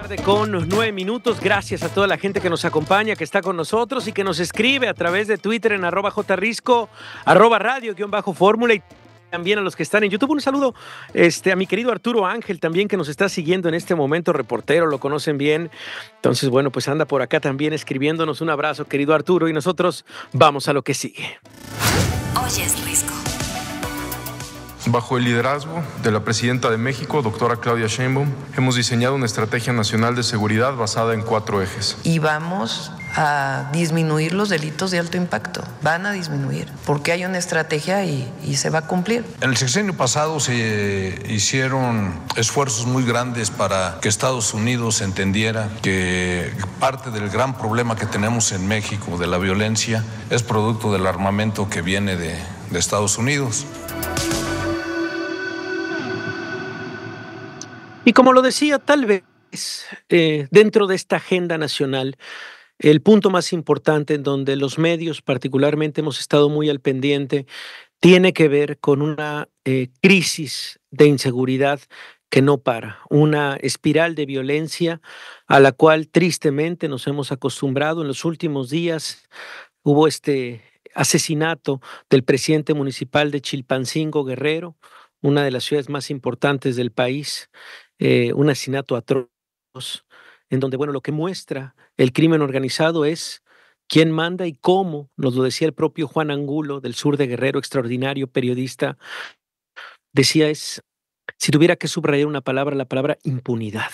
Tarde con 9 minutos. Gracias a toda la gente que nos acompaña, que está con nosotros y que nos escribe a través de Twitter en @jrisco, @radio_fórmula, y también a los que están en YouTube. Un saludo a mi querido Arturo Ángel también, que nos está siguiendo en este momento, reportero, lo conocen bien. Entonces, bueno, pues anda por acá también escribiéndonos. Un abrazo, querido Arturo, y nosotros vamos a lo que sigue. Hoy es Risco. Bajo el liderazgo de la presidenta de México, doctora Claudia Sheinbaum, hemos diseñado una estrategia nacional de seguridad basada en 4 ejes. Y vamos a disminuir los delitos de alto impacto. Van a disminuir, porque hay una estrategia y se va a cumplir. En el sexenio pasado se hicieron esfuerzos muy grandes para que Estados Unidos entendiera que parte del gran problema que tenemos en México de la violencia es producto del armamento que viene de Estados Unidos. Y como lo decía, tal vez dentro de esta agenda nacional, el punto más importante en donde los medios particularmente hemos estado muy al pendiente tiene que ver con una crisis de inseguridad que no para, una espiral de violencia a la cual tristemente nos hemos acostumbrado. En los últimos días hubo este asesinato del presidente municipal de Chilpancingo, Guerrero, una de las ciudades más importantes del país, un asesinato atroz, en donde, bueno, lo que muestra el crimen organizado es quién manda y cómo, nos lo decía el propio Juan Angulo, del sur de Guerrero, extraordinario periodista, decía si tuviera que subrayar una palabra, la palabra impunidad,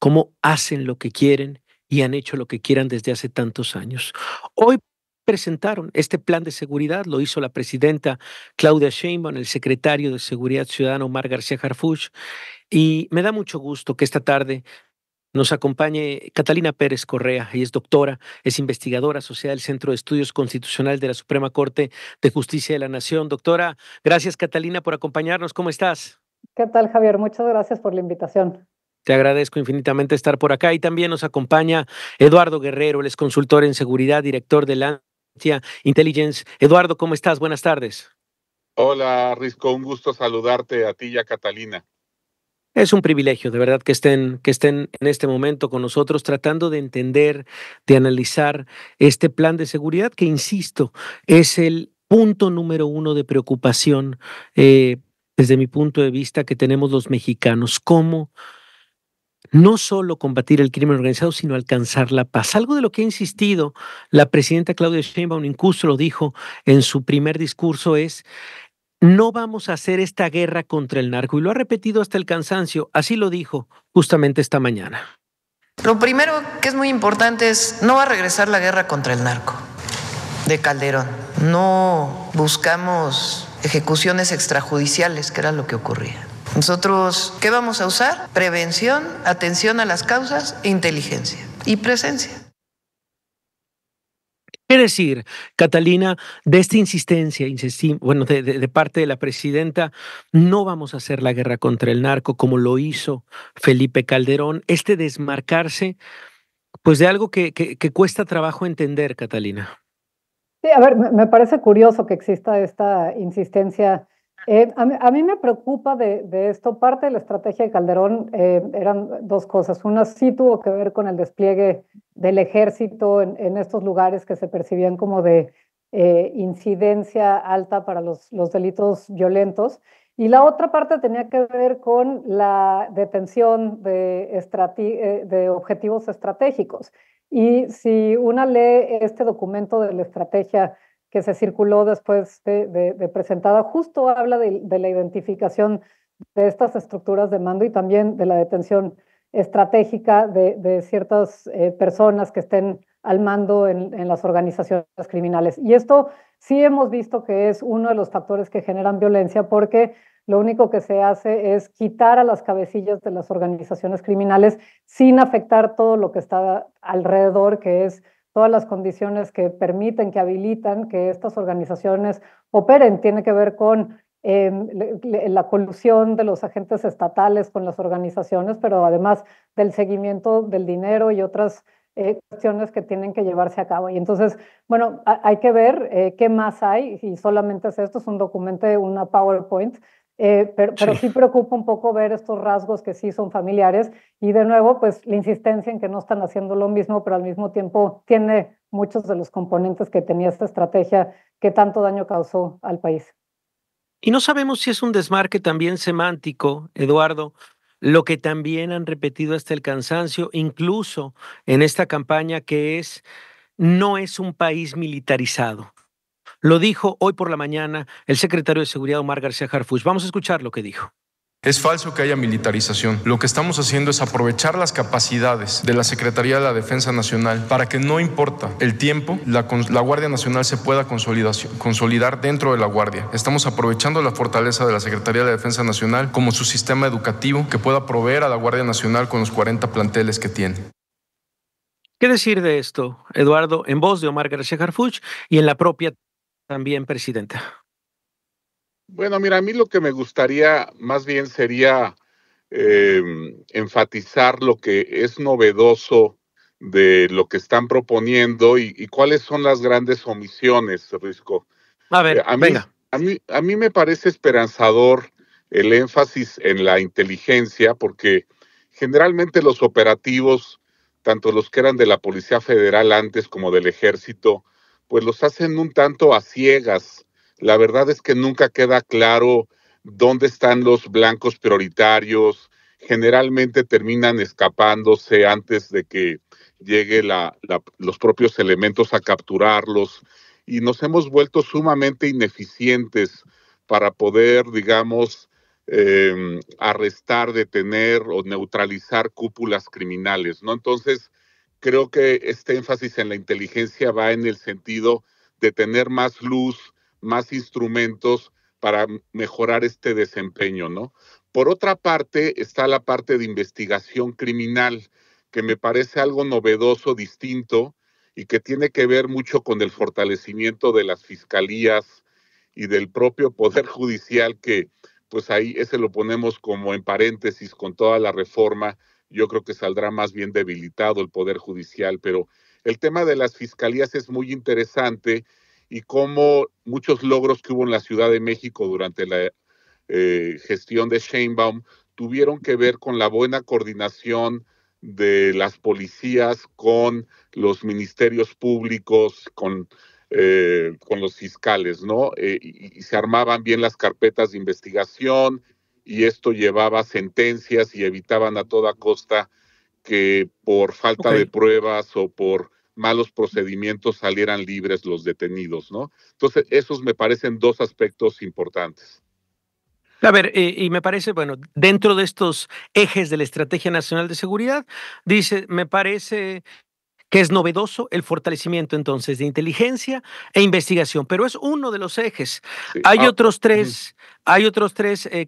cómo hacen lo que quieren y han hecho lo que quieran desde hace tantos años. Hoy presentaron este plan de seguridad, lo hizo la presidenta Claudia Sheinbaum, el secretario de Seguridad Ciudadana Omar García Harfuch, y me da mucho gusto que esta tarde nos acompañe Catalina Pérez Correa. Ella es doctora, es investigadora asociada del Centro de Estudios Constitucional de la Suprema Corte de Justicia de la Nación. Doctora, gracias Catalina por acompañarnos. ¿Cómo estás? ¿Qué tal, Javier? Muchas gracias por la invitación. Te agradezco infinitamente estar por acá. Y también nos acompaña Eduardo Guerrero, él es consultor en seguridad, director de Lancia Intelligence. Eduardo, ¿cómo estás? Buenas tardes. Hola, Risco, un gusto saludarte a ti y a Catalina. Es un privilegio, de verdad, que estén en este momento con nosotros tratando de entender, de analizar este plan de seguridad que, insisto, es el punto número 1 de preocupación desde mi punto de vista que tenemos los mexicanos. Cómo no solo combatir el crimen organizado, sino alcanzar la paz. Algo de lo que ha insistido la presidenta Claudia Sheinbaum, incluso lo dijo en su primer discurso, es: no vamos a hacer esta guerra contra el narco, y lo ha repetido hasta el cansancio. Así lo dijo justamente esta mañana. Lo primero que es muy importante es: no va a regresar la guerra contra el narco de Calderón. No buscamos ejecuciones extrajudiciales, que era lo que ocurría. Nosotros, ¿qué vamos a usar? Prevención, atención a las causas, inteligencia y presencia. ¿Qué decir, Catalina, de esta insistencia, bueno, de parte de la presidenta? No vamos a hacer la guerra contra el narco como lo hizo Felipe Calderón, desmarcarse, pues, de algo que cuesta trabajo entender, Catalina. Sí, a ver, me parece curioso que exista esta insistencia. A mí me preocupa de esto. Parte de la estrategia de Calderón eran 2 cosas. Una sí tuvo que ver con el despliegue del ejército en estos lugares que se percibían como de incidencia alta para los delitos violentos. Y la otra parte tenía que ver con la detención de objetivos estratégicos. Y si una lee este documento de la estrategia que se circuló después de presentada, justo habla de la identificación de estas estructuras de mando y también de la detención estratégica de ciertas personas que estén al mando en las organizaciones criminales. Y esto sí hemos visto que es uno de los factores que generan violencia, porque lo único que se hace es quitar a las cabecillas de las organizaciones criminales sin afectar todo lo que está alrededor, que es todas las condiciones que permiten, que habilitan que estas organizaciones operen. Tiene que ver con la colusión de los agentes estatales con las organizaciones, pero además del seguimiento del dinero y otras cuestiones que tienen que llevarse a cabo. Y entonces, bueno, hay que ver qué más hay, y solamente es esto, es un documento, una PowerPoint, pero sí preocupa un poco ver estos rasgos que sí son familiares y de nuevo, pues la insistencia en que no están haciendo lo mismo, pero al mismo tiempo tiene muchos de los componentes que tenía esta estrategia que tanto daño causó al país. Y no sabemos si es un desmarque también semántico, Eduardo, lo que también han repetido hasta el cansancio, incluso en esta campaña, que es, no es un país militarizado. Lo dijo hoy por la mañana el secretario de Seguridad, Omar García Harfuch. Vamos a escuchar lo que dijo. Es falso que haya militarización. Lo que estamos haciendo es aprovechar las capacidades de la Secretaría de la Defensa Nacional para que, no importa el tiempo, la Guardia Nacional se pueda consolidar dentro de la Guardia. Estamos aprovechando la fortaleza de la Secretaría de la Defensa Nacional como su sistema educativo que pueda proveer a la Guardia Nacional con los 40 planteles que tiene. ¿Qué decir de esto, Eduardo, en voz de Omar García Harfuch y en la propia también presidenta? Bueno, mira, a mí lo que me gustaría más bien sería enfatizar lo que es novedoso de lo que están proponiendo y cuáles son las grandes omisiones, Risco. A ver, venga. A mí me parece esperanzador el énfasis en la inteligencia, porque generalmente los operativos, tanto los que eran de la Policía Federal antes como del Ejército, pues los hacen un tanto a ciegas. La verdad es que nunca queda claro dónde están los blancos prioritarios. Generalmente terminan escapándose antes de que llegue los propios elementos a capturarlos, y nos hemos vuelto sumamente ineficientes para poder, digamos, arrestar, detener o neutralizar cúpulas criminales, ¿no? Entonces, creo que este énfasis en la inteligencia va en el sentido de tener más luz, más instrumentos para mejorar este desempeño, ¿no? Por otra parte, está la parte de investigación criminal, que me parece algo novedoso, distinto, y que tiene que ver mucho con el fortalecimiento de las fiscalías y del propio Poder Judicial, que pues ahí ese lo ponemos como en paréntesis con toda la reforma. Yo creo que saldrá más bien debilitado el Poder Judicial, pero el tema de las fiscalías es muy interesante, y cómo muchos logros que hubo en la Ciudad de México durante la gestión de Sheinbaum tuvieron que ver con la buena coordinación de las policías con los ministerios públicos, con los fiscales, ¿no? Y se armaban bien las carpetas de investigación, y esto llevaba sentencias y evitaban a toda costa que por falta de pruebas o por malos procedimientos salieran libres los detenidos, ¿no? Entonces, esos me parecen dos aspectos importantes. A ver, y me parece, bueno, dentro de estos ejes de la Estrategia Nacional de Seguridad, dice, me parece que es novedoso el fortalecimiento entonces de inteligencia e investigación, pero es uno de los ejes. Sí. Hay otros tres,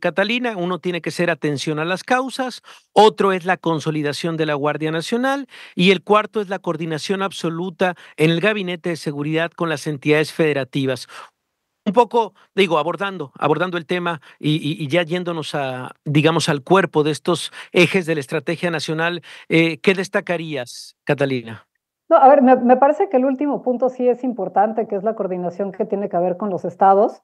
Catalina. Uno tiene que ser atención a las causas, otro es la consolidación de la Guardia Nacional, y el cuarto es la coordinación absoluta en el Gabinete de Seguridad con las entidades federativas. Un poco, digo, abordando el tema y ya yéndonos digamos, al cuerpo de estos ejes de la Estrategia Nacional, ¿qué destacarías, Catalina? No, a ver, me parece que el último punto sí es importante, que es la coordinación que tiene que ver con los estados.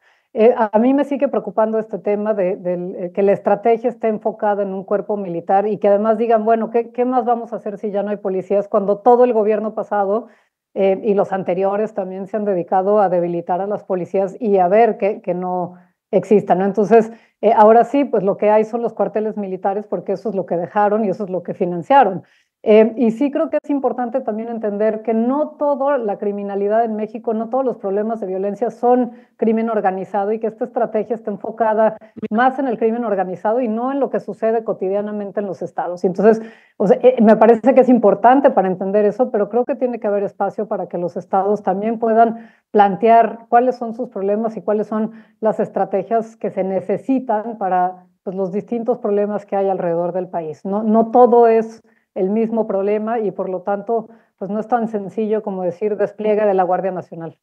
A mí me sigue preocupando este tema de que la estrategia esté enfocada en un cuerpo militar y que además digan, bueno, ¿qué más vamos a hacer si ya no hay policías? Cuando todo el gobierno pasado y los anteriores también se han dedicado a debilitar a las policías y a ver que no existan, ¿no? Entonces, ahora sí, pues lo que hay son los cuarteles militares, porque eso es lo que dejaron y eso es lo que financiaron. Y sí creo que es importante también entender que no toda la criminalidad en México, no todos los problemas de violencia son crimen organizado, y que esta estrategia está enfocada más en el crimen organizado y no en lo que sucede cotidianamente en los estados. Y entonces, o sea, me parece que es importante para entender eso, pero creo que tiene que haber espacio para que los estados también puedan plantear cuáles son sus problemas y cuáles son las estrategias que se necesitan para, pues, los distintos problemas que hay alrededor del país. No todo es el mismo problema, y por lo tanto, pues no es tan sencillo como decir despliegue de la Guardia Nacional.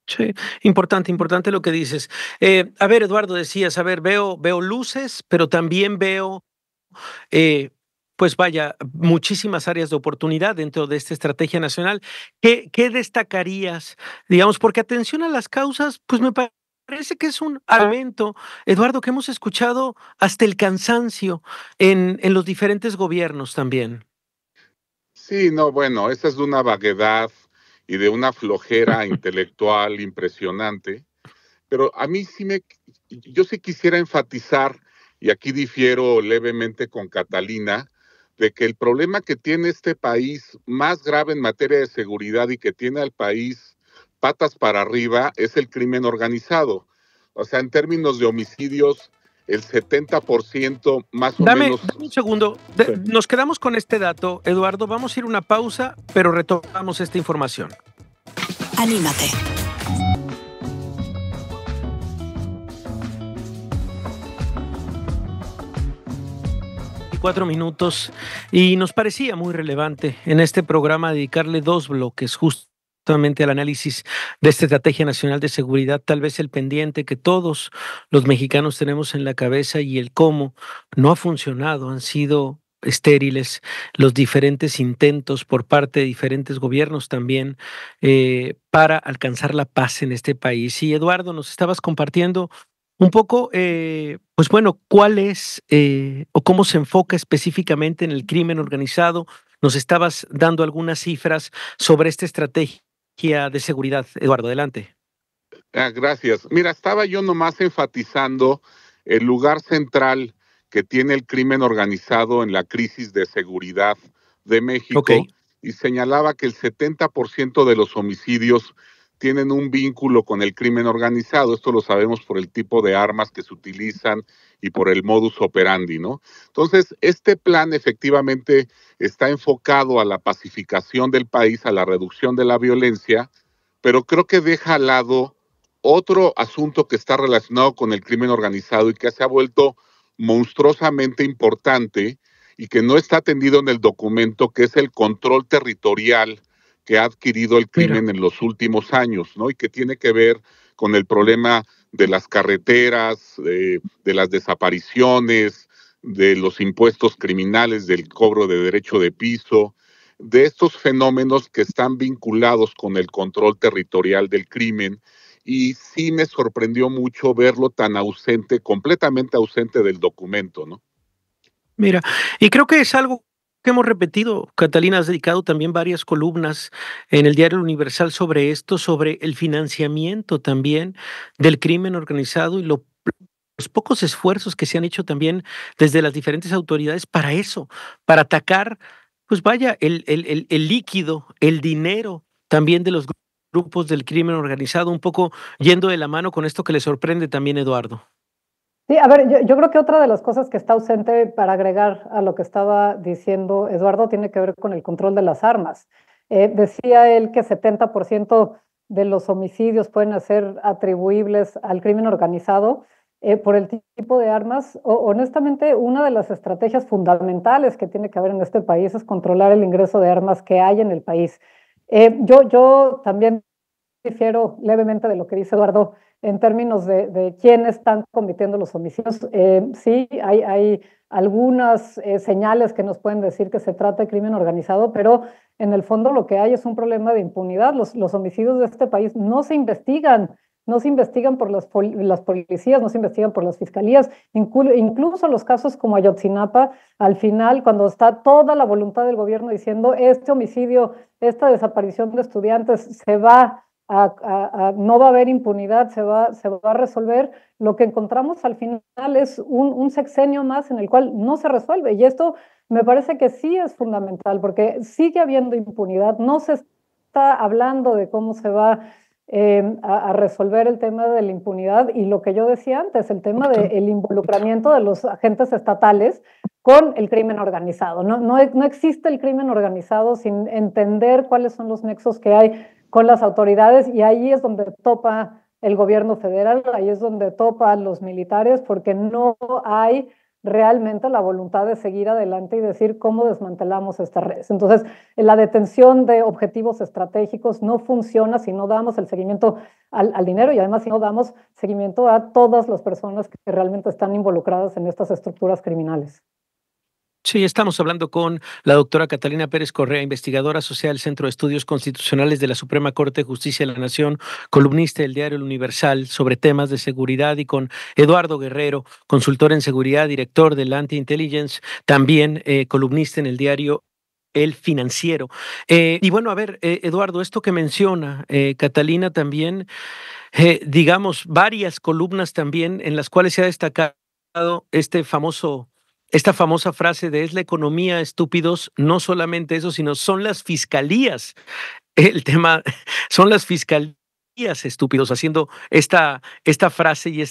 Sí, importante lo que dices. A ver, Eduardo, decías, a ver, veo luces, pero también veo, pues vaya, muchísimas áreas de oportunidad dentro de esta estrategia nacional. ¿Qué destacarías? Digamos, porque atención a las causas, pues me parece parece que es un argumento, Eduardo, que hemos escuchado hasta el cansancio en los diferentes gobiernos también. Sí, no, bueno, esa es de una vaguedad y de una flojera intelectual impresionante, pero a mí yo sí quisiera enfatizar, y aquí difiero levemente con Catalina, de que el problema que tiene este país más grave en materia de seguridad y que tiene al país patas para arriba es el crimen organizado. O sea, en términos de homicidios, el 70% más o Dame, menos. dame un segundo. Sí. Nos quedamos con este dato, Eduardo. Vamos a ir a una pausa, pero retomamos esta información. Anímate. 4 minutos y nos parecía muy relevante en este programa dedicarle 2 bloques justamente al análisis de esta Estrategia Nacional de Seguridad, tal vez el pendiente que todos los mexicanos tenemos en la cabeza y el cómo no ha funcionado, han sido estériles los diferentes intentos por parte de diferentes gobiernos también para alcanzar la paz en este país. Y Eduardo, nos estabas compartiendo un poco, pues bueno, cuál es o cómo se enfoca específicamente en el crimen organizado. Nos estabas dando algunas cifras sobre esta estrategia de seguridad. Eduardo, adelante. Gracias. Mira, estaba yo nomás enfatizando el lugar central que tiene el crimen organizado en la crisis de seguridad de Ok, México y señalaba que el 70% de los homicidios tienen un vínculo con el crimen organizado. Esto lo sabemos por el tipo de armas que se utilizan y por el modus operandi, ¿no? Entonces, este plan efectivamente está enfocado a la pacificación del país, a la reducción de la violencia, pero creo que deja al lado otro asunto que está relacionado con el crimen organizado y que se ha vuelto monstruosamente importante y que no está atendido en el documento, que es el control territorial que ha adquirido el mira, crimen en los últimos años, ¿no? Y que tiene que ver con el problema de las carreteras, de las desapariciones, de los impuestos criminales, del cobro de derecho de piso, de estos fenómenos que están vinculados con el control territorial del crimen. Y sí me sorprendió mucho verlo tan ausente, completamente ausente del documento, ¿no? mira. Y creo que es algo que hemos repetido. Catalina, has dedicado también varias columnas en el Diario Universal sobre esto, sobre el financiamiento también del crimen organizado y los pocos esfuerzos que se han hecho también desde las diferentes autoridades para eso, para atacar, pues vaya, el líquido, el dinero también de los grupos del crimen organizado, un poco yendo de la mano con esto que le sorprende también, Eduardo. Sí, a ver, yo creo que otra de las cosas que está ausente para agregar a lo que estaba diciendo Eduardo tiene que ver con el control de las armas. Decía él que 70% de los homicidios pueden ser atribuibles al crimen organizado por el tipo de armas. Honestamente, una de las estrategias fundamentales que tiene que haber en este país es controlar el ingreso de armas que hay en el país. Yo también difiero levemente de lo que dice Eduardo en términos de quiénes están cometiendo los homicidios. Sí, hay algunas señales que nos pueden decir que se trata de crimen organizado, pero en el fondo lo que hay es un problema de impunidad. Los homicidios de este país no se investigan por las policías, no se investigan por las fiscalías, incluso los casos como Ayotzinapa, al final, cuando está toda la voluntad del gobierno diciendo este homicidio, esta desaparición de estudiantes se va no va a haber impunidad, se va a resolver. Lo que encontramos al final es un sexenio más en el cual no se resuelve. Y esto me parece que sí es fundamental, porque sigue habiendo impunidad, no se está hablando de cómo se va a resolver el tema de la impunidad y lo que yo decía antes, el tema del involucramiento de los agentes estatales con el crimen organizado. No existe el crimen organizado sin entender cuáles son los nexos que hay con las autoridades y ahí es donde topa el gobierno federal, ahí es donde topan los militares, porque no hay realmente la voluntad de seguir adelante y decir cómo desmantelamos estas redes. Entonces, la detención de objetivos estratégicos no funciona si no damos el seguimiento al dinero y además si no damos seguimiento a todas las personas que realmente están involucradas en estas estructuras criminales. Sí, estamos hablando con la doctora Catalina Pérez Correa, investigadora asociada del Centro de Estudios Constitucionales de la Suprema Corte de Justicia de la Nación, columnista del diario El Universal sobre temas de seguridad, y con Eduardo Guerrero, consultor en seguridad, director del Anti-Intelligence, también columnista en el diario El Financiero. Y bueno, a ver, Eduardo, esto que menciona Catalina también, digamos, varias columnas también en las cuales se ha destacado esta famosa frase de: es la economía, estúpidos. No solamente eso, sino son las fiscalías. El tema son las fiscalías, estúpidos, haciendo esta frase y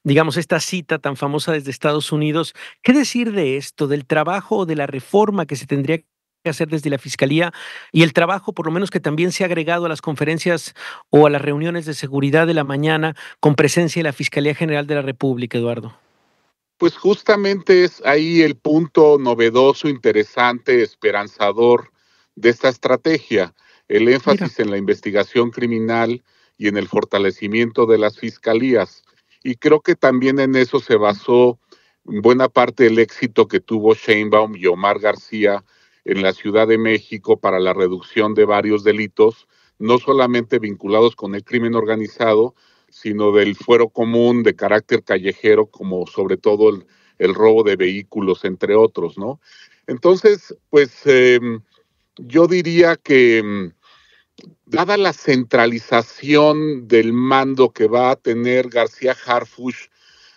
digamos, esta cita tan famosa desde Estados Unidos. ¿Qué decir de esto, del trabajo o de la reforma que se tendría que hacer desde la fiscalía, y el trabajo, por lo menos, que también se ha agregado a las conferencias o a las reuniones de seguridad de la mañana con presencia de la Fiscalía General de la República, Eduardo? Pues justamente es ahí el punto novedoso, interesante, esperanzador de esta estrategia, el Mira, énfasis en la investigación criminal y en el fortalecimiento de las fiscalías. Y creo que también en eso se basó buena parte del éxito que tuvo Sheinbaum y Omar García en la Ciudad de México para la reducción de varios delitos, no solamente vinculados con el crimen organizado, sino del fuero común de carácter callejero, como sobre todo el robo de vehículos, entre otros, ¿no? Entonces, pues yo diría que dada la centralización del mando que va a tener García Harfuch,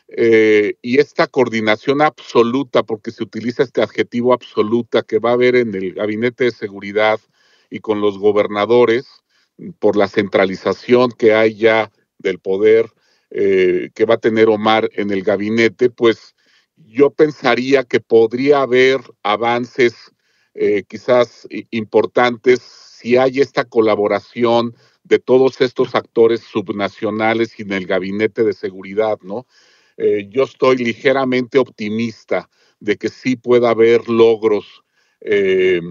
y esta coordinación absoluta, porque se utiliza este adjetivo absoluta, que va a haber en el gabinete de seguridad y con los gobernadores, por la centralización que hay ya del poder que va a tener Omar en el gabinete, pues yo pensaría que podría haber avances quizás importantes si hay esta colaboración de todos estos actores subnacionales y en el gabinete de seguridad, ¿no? Yo estoy ligeramente optimista de que sí pueda haber logros. Eh,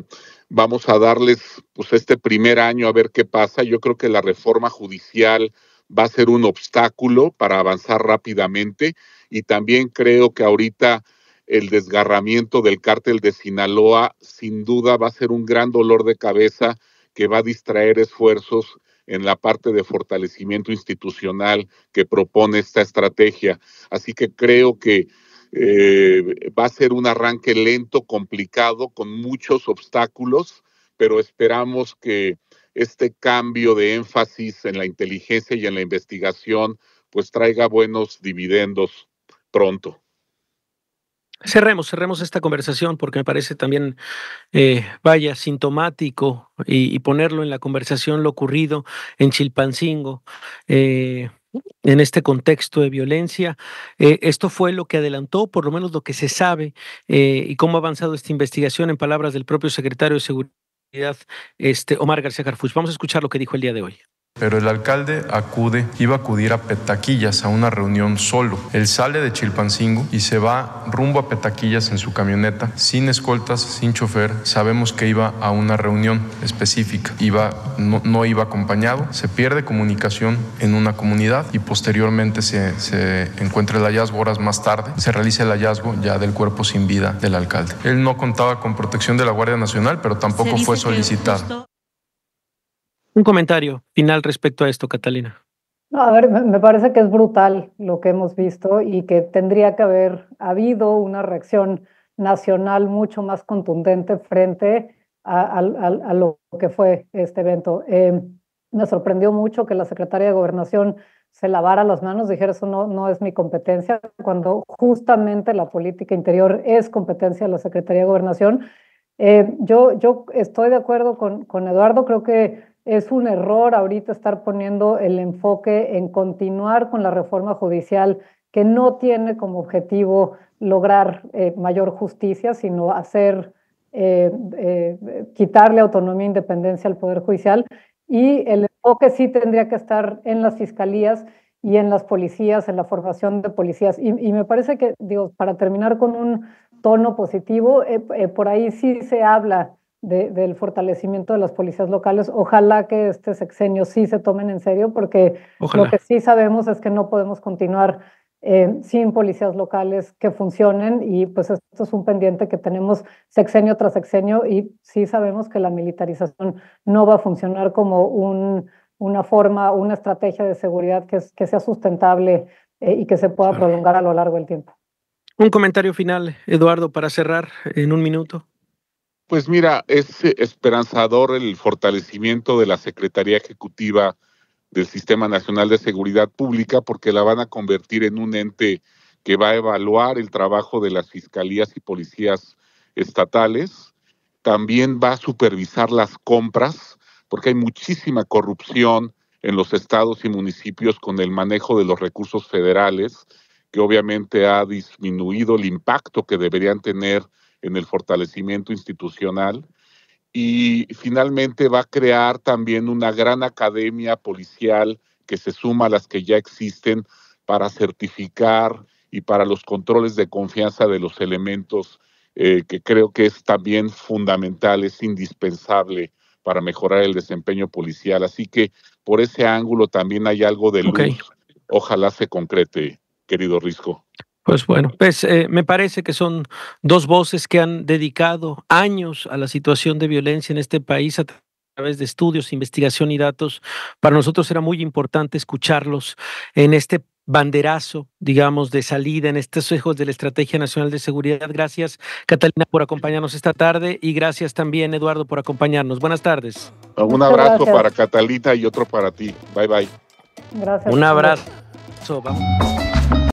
Vamos a darles pues este primer año a ver qué pasa. Yo creo que la reforma judicial va a ser un obstáculo para avanzar rápidamente, y también creo que ahorita el desgarramiento del cártel de Sinaloa sin duda va a ser un gran dolor de cabeza que va a distraer esfuerzos en la parte de fortalecimiento institucional que propone esta estrategia. Así que creo que va a ser un arranque lento, complicado, con muchos obstáculos, pero esperamos que este cambio de énfasis en la inteligencia y en la investigación pues traiga buenos dividendos pronto. cerremos esta conversación, porque me parece también, vaya, sintomático, y ponerlo en la conversación lo ocurrido en Chilpancingo, en este contexto de violencia. Esto fue lo que adelantó, por lo menos lo que se sabe, y cómo ha avanzado esta investigación, en palabras del propio secretario de Seguridad, Omar García Harfuch. Vamos a escuchar lo que dijo el día de hoy. Pero el alcalde iba a acudir a Petaquillas a una reunión solo. Él sale de Chilpancingo y se va rumbo a Petaquillas en su camioneta, sin escoltas, sin chofer. Sabemos que iba a una reunión específica. No iba acompañado, se pierde comunicación en una comunidad y posteriormente se encuentra el hallazgo horas más tarde. Se realiza el hallazgo ya del cuerpo sin vida del alcalde. Él no contaba con protección de la Guardia Nacional, pero tampoco fue solicitado. Un comentario final respecto a esto, Catalina. No, a ver, me parece que es brutal lo que hemos visto y que tendría que haber habido una reacción nacional mucho más contundente frente a lo que fue este evento. Me sorprendió mucho que la secretaria de Gobernación se lavara las manos, dijera: eso no es mi competencia, cuando justamente la política interior es competencia de la Secretaría de Gobernación. Yo estoy de acuerdo con Eduardo, creo que es un error ahorita estar poniendo el enfoque en continuar con la reforma judicial, que no tiene como objetivo lograr mayor justicia, sino quitarle autonomía e independencia al Poder Judicial. Y el enfoque sí tendría que estar en las fiscalías y en las policías, en la formación de policías. Y me parece que, digo, para terminar con un tono positivo, por ahí sí se habla del fortalecimiento de las policías locales. Ojalá que este sexenio sí se tomen en serio, porque lo que Ojalá. sí sabemos es que no podemos continuar sin policías locales que funcionen, y pues esto es un pendiente que tenemos sexenio tras sexenio, y sí sabemos que la militarización no va a funcionar como una forma, una estrategia de seguridad que sea sustentable y que se pueda prolongar a lo largo del tiempo. Un comentario final, Eduardo, para cerrar en un minuto. Pues mira, es esperanzador el fortalecimiento de la Secretaría Ejecutiva del Sistema Nacional de Seguridad Pública, porque la van a convertir en un ente que va a evaluar el trabajo de las fiscalías y policías estatales. También va a supervisar las compras, porque hay muchísima corrupción en los estados y municipios con el manejo de los recursos federales, que obviamente ha disminuido el impacto que deberían tener en el fortalecimiento institucional. Y finalmente va a crear también una gran academia policial que se suma a las que ya existen para certificar y para los controles de confianza de los elementos, que creo que es también fundamental, es indispensable para mejorar el desempeño policial. Así que por ese ángulo también hay algo de luz. Ojalá se concrete, querido Risco. Pues bueno, pues me parece que son dos voces que han dedicado años a la situación de violencia en este país a través de estudios, investigación y datos. Para nosotros era muy importante escucharlos en este banderazo, digamos, de salida en estos ejes de la Estrategia Nacional de Seguridad. Gracias, Catalina, por acompañarnos esta tarde, y gracias también, Eduardo, por acompañarnos. Buenas tardes. Un abrazo para Catalina y otro para ti. Bye, bye. Gracias. Un abrazo. Vamos.